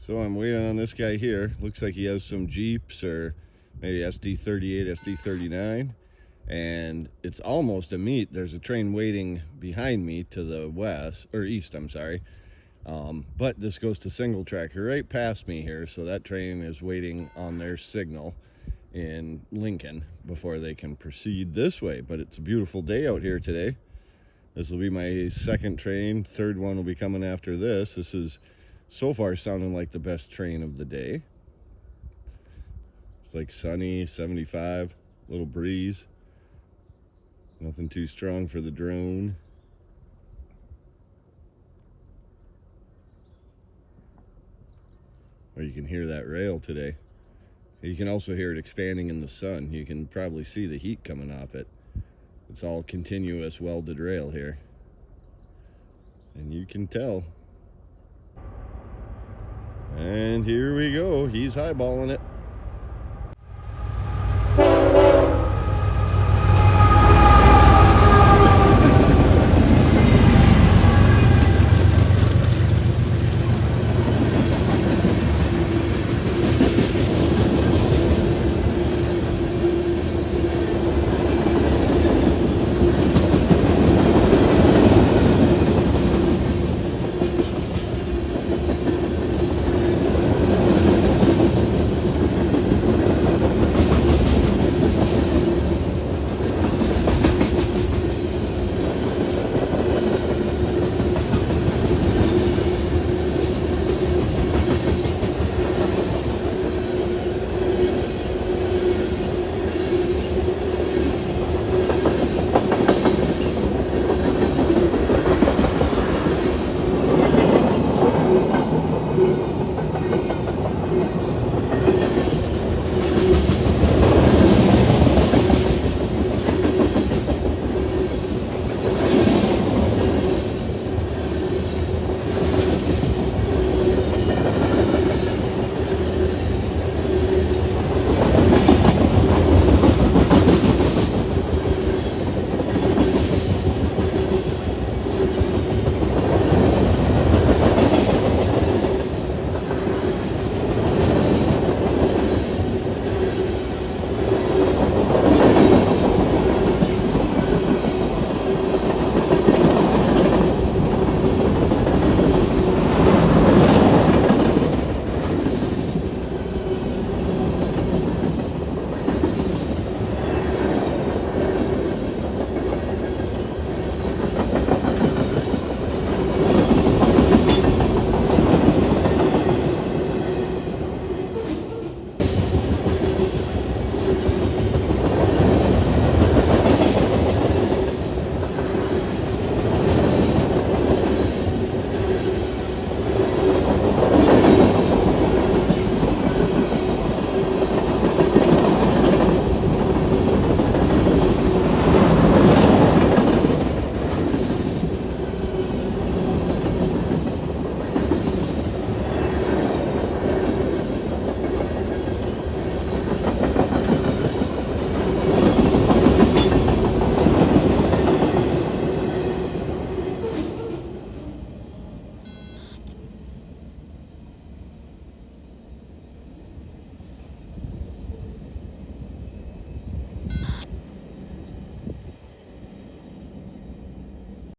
So I'm waiting on this guy here. Looks like he has some Jeeps or maybe SD38, SD39. And it's almost a meet. There's a train waiting behind me to the west, or east, I'm sorry. But this goes to single track right past me here. So that train is waiting on their signal in Lincoln before they can proceed this way. But it's a beautiful day out here today. This will be my second train. Third one will be coming after this. This is so far sounding like the best train of the day. It's like sunny, 75, little breeze. Nothing too strong for the drone. Or you can hear that rail today. You can also hear it expanding in the sun. You can probably see the heat coming off it. It's all continuous welded rail here. And you can tell. And here we go. He's highballing it.